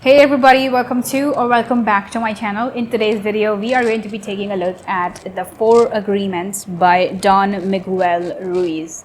Hey everybody, welcome back to my channel. In today's video, we are going to be taking a look at the 4 Agreements by Don Miguel Ruiz.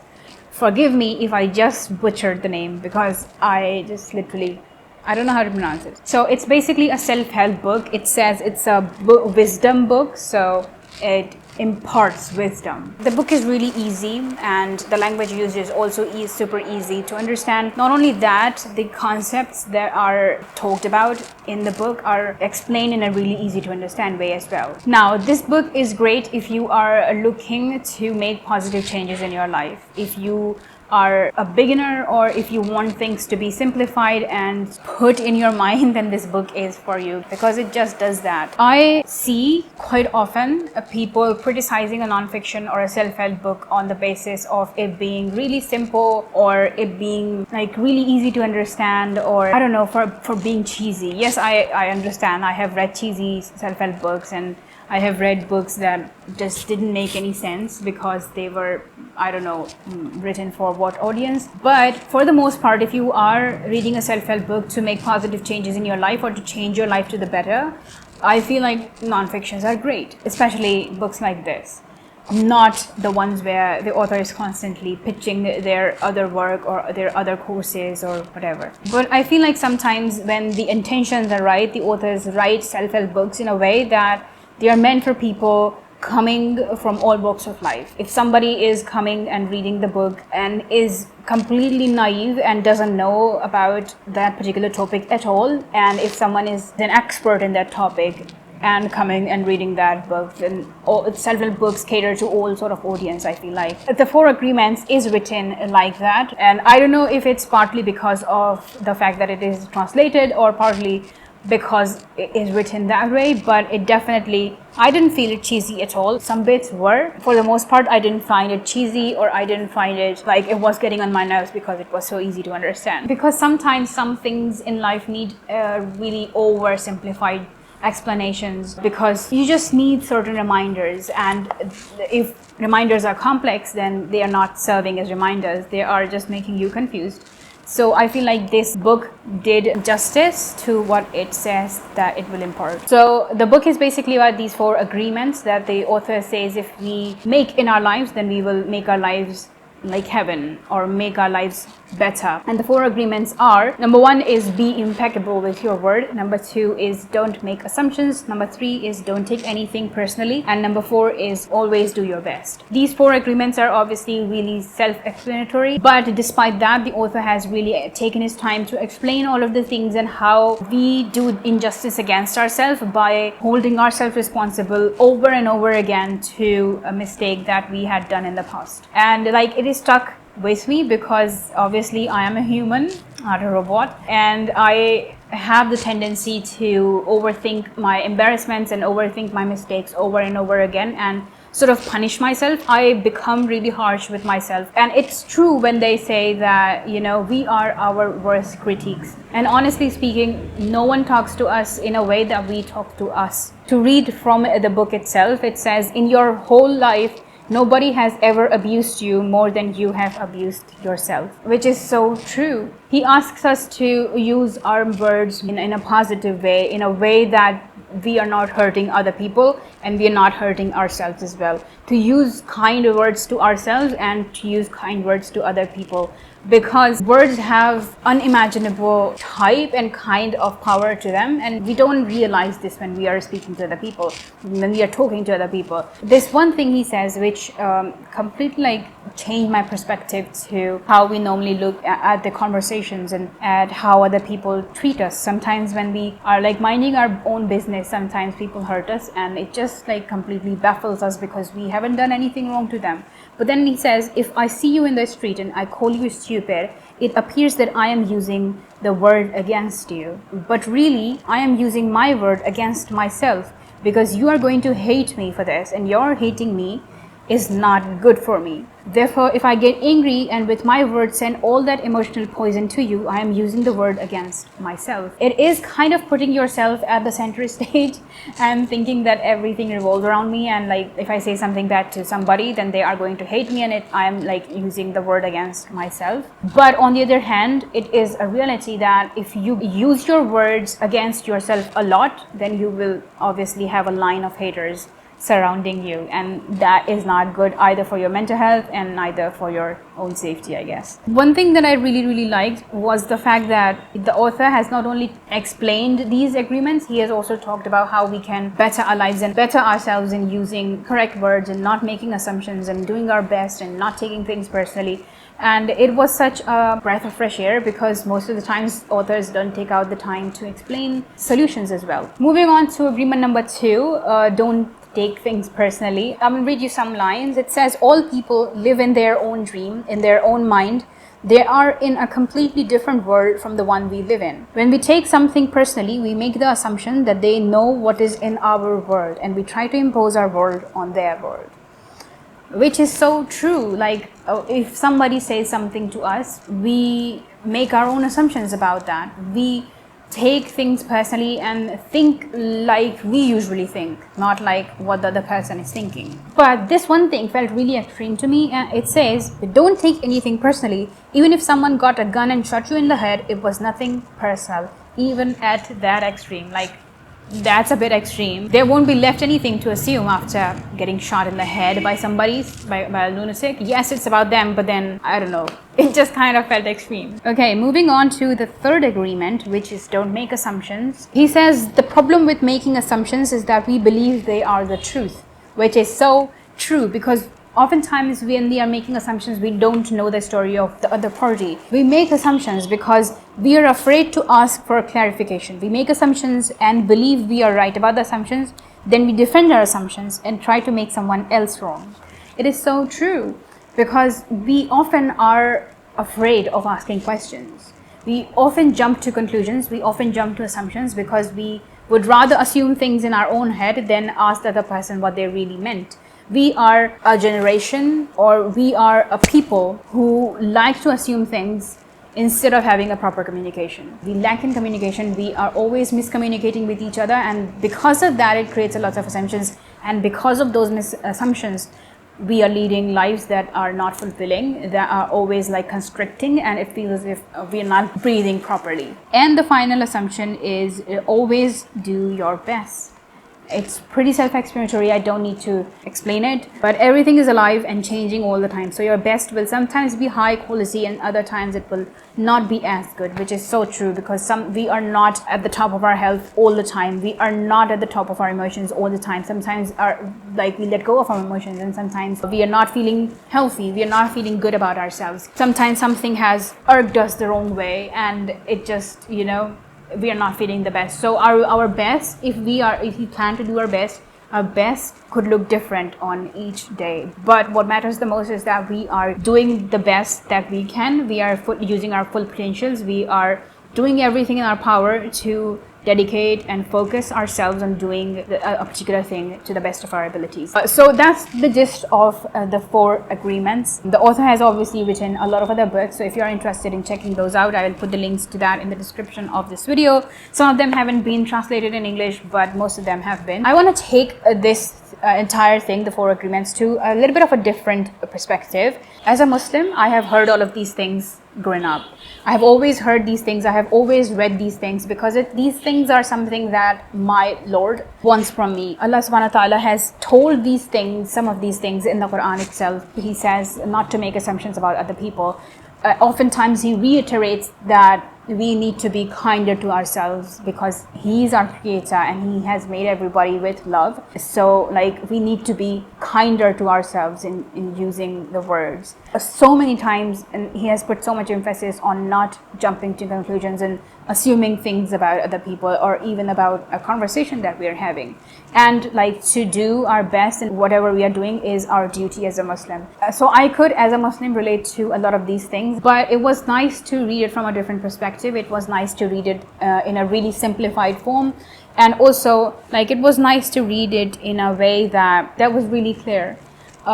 Forgive me if I just butchered the name because I don't know how to pronounce it. So it's basically a self-help book. It says it's a wisdom book, so it imparts wisdom. The book is really easy and the language used is also super easy to understand. Not only that, the concepts that are talked about in the book are explained in a really easy to understand way as well. Now, this book is great if you are looking to make positive changes in your life. If you are a beginner or if you want things to be simplified and put in your mind, then this book is for you because it just does that. I see quite often people criticizing a non-fiction or a self-help book on the basis of it being really simple or it being like really easy to understand, or I don't know, for being cheesy. Yes, I understand. I have read cheesy self-help books and I have read books that just didn't make any sense because they were, I don't know, written for what audience. But for the most part, if you are reading a self-help book to make positive changes in your life or to change your life to the better, I feel like non-fictions are great, especially books like this. Not the ones where the author is constantly pitching their other work or their other courses or whatever. But I feel like sometimes when the intentions are right, the authors write self-help books in a way that they are meant for people coming from all walks of life. If somebody is coming and reading the book and is completely naive and doesn't know about that particular topic at all, and if someone is an expert in that topic and coming and reading that book, then self-help books cater to all sort of audience. I feel like the 4 Agreements is written like that, and I don't know if it's partly because of the fact that it is translated or partly because it is written that way, but it definitely, I didn't feel it cheesy at all. Some bits were. For the most part, I didn't find it cheesy, or I didn't find it like it was getting on my nerves because it was so easy to understand. Because sometimes some things in life need really oversimplified explanations because you just need certain reminders, and if reminders are complex, then they are not serving as reminders, they are just making you confused. So I feel like this book did justice to what it says that it will impart. So the book is basically about these 4 agreements that the author says if we make in our lives, then we will make our lives like heaven or make our lives better. And the 4 agreements are: number 1 is be impeccable with your word, number 2 is don't make assumptions, number 3 is don't take anything personally, and number 4 is always do your best. These 4 agreements are obviously really self-explanatory, but despite that, the author has really taken his time to explain all of the things and how we do injustice against ourselves by holding ourselves responsible over and over again to a mistake that we had done in the past. And like, it is stuck with me because obviously I am a human, not a robot, and I have the tendency to overthink my embarrassments and overthink my mistakes over and over again and sort of punish myself. I become really harsh with myself, and it's true when they say that, you know, we are our worst critics. And honestly speaking, no one talks to us in a way that we talk to us. To read from the book itself, it says, in your whole life, nobody has ever abused you more than you have abused yourself, which is so true. He asks us to use our words in a positive way, in a way that we are not hurting other people and we are not hurting ourselves as well. To use kind words to ourselves and to use kind words to other people, because words have unimaginable type and kind of power to them, and we don't realize this when we are speaking to other people, when we are talking to other people. This one thing he says which completely like changed my perspective to how we normally look at the conversations and at how other people treat us. Sometimes when we are like minding our own business, sometimes people hurt us and it just like completely baffles us because we haven't done anything wrong to them. But then he says, if I see you in the street and I call you stupid, it appears that I am using the word against you. But really, I am using my word against myself, because you are going to hate me for this and you're hating me is not good for me. Therefore, if I get angry and with my words send all that emotional poison to you, I am using the word against myself. It is kind of putting yourself at the center stage and thinking that everything revolves around me, and like if I say something bad to somebody, then they are going to hate me, and I am like using the word against myself. But on the other hand, it is a reality that if you use your words against yourself a lot, then you will obviously have a line of haters surrounding you, and that is not good either for your mental health and neither for your own safety, I guess. One thing that I really liked was the fact that the author has not only explained these agreements, he has also talked about how we can better our lives and better ourselves in using correct words and not making assumptions and doing our best and not taking things personally. And it was such a breath of fresh air, because most of the times authors don't take out the time to explain solutions as well. Moving on to agreement number 2, don't take things personally. I'm going to read you some lines. It says, all people live in their own dream, in their own mind. They are in a completely different world from the one we live in. When we take something personally, we make the assumption that they know what is in our world, and we try to impose our world on their world. Which is so true. Like if somebody says something to us, we make our own assumptions about that. We take things personally and think like we usually think, not like what the other person is thinking. But this one thing felt really extreme to me, and it says, don't take anything personally. Even if someone got a gun and shot you in the head, it was nothing personal, even at that extreme. Like, that's a bit extreme. There won't be left anything to assume after getting shot in the head by somebody, by a lunatic. Yes, it's about them, but then, I don't know. It just kind of felt extreme. Okay, moving on to the third agreement, which is don't make assumptions. He says, the problem with making assumptions is that we believe they are the truth, which is so true, because oftentimes when we are making assumptions, we don't know the story of the other party. We make assumptions because we are afraid to ask for clarification. We make assumptions and believe we are right about the assumptions. Then we defend our assumptions and try to make someone else wrong. It is so true, because we often are afraid of asking questions. We often jump to conclusions. We often jump to assumptions because we would rather assume things in our own head than ask the other person what they really meant. We are a generation, or we are a people who like to assume things instead of having a proper communication. We lack in communication. We are always miscommunicating with each other, and because of that, it creates a lot of assumptions, and because of those assumptions, we are leading lives that are not fulfilling, that are always like constricting, and it feels as if we are not breathing properly. And the final assumption is always do your best. It's pretty self-explanatory. I don't need to explain it, but everything is alive and changing all the time. So your best will sometimes be high quality, and other times it will not be as good, which is so true, because we are not at the top of our health all the time. We are not at the top of our emotions all the time. Sometimes we let go of our emotions, and sometimes we are not feeling healthy. We are not feeling good about ourselves. Sometimes something has irked us the wrong way, and it just, we are not feeling the best. So our best, if we plan to do our best could look different on each day. But what matters the most is that we are doing the best that we can. We are using our full potentials. We are doing everything in our power to dedicate and focus ourselves on doing a particular thing to the best of our abilities. So that's the gist of the 4 agreements. The author has obviously written a lot of other books, so if you're interested in checking those out, I will put the links to that in the description of this video. Some of them haven't been translated in English, but most of them have been. I want to take this entire thing, the 4 agreements, to a little bit of a different perspective. As a Muslim, I have heard all of these things growing up. I have always heard these things. I have always read these things, because these things are something that my Lord wants from me. Allah subhanahu wa ta'ala has told these things, some of these things in the Quran itself. He says not to make assumptions about other people. Oftentimes he reiterates that we need to be kinder to ourselves, because He's our creator and He has made everybody with love. So we need to be kinder to ourselves in using the words. So many times, and He has put so much emphasis on not jumping to conclusions and assuming things about other people, or even about a conversation that we are having. And to do our best in whatever we are doing is our duty as a Muslim. So I could, as a Muslim, relate to a lot of these things, but it was nice to read it from a different perspective. It was nice to read it in a really simplified form, and also it was nice to read it in a way that was really clear.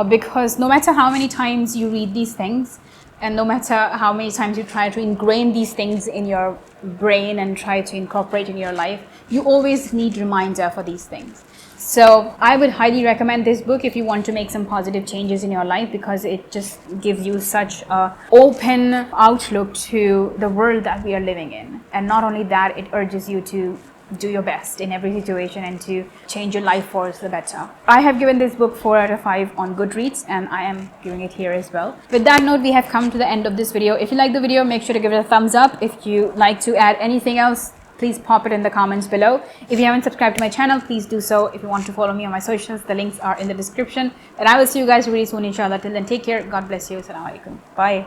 because no matter how many times you read these things, and no matter how many times you try to ingrain these things in your brain and try to incorporate in your life, you always need reminder for these things. So I would highly recommend this book if you want to make some positive changes in your life, because it just gives you such a open outlook to the world that we are living in. And not only that, it urges you to do your best in every situation and to change your life for the better. I have given this book 4 out of 5 on Goodreads, and I am giving it here as well. With that note, we have come to the end of this video. If you like the video, make sure to give it a thumbs up. If you like to add anything else, please pop it in the comments below. If you haven't subscribed to my channel, please do so. If you want to follow me on my socials, the links are in the description. And I will see you guys really soon, inshallah. Till then, take care. God bless you. Assalamu alaikum. Bye.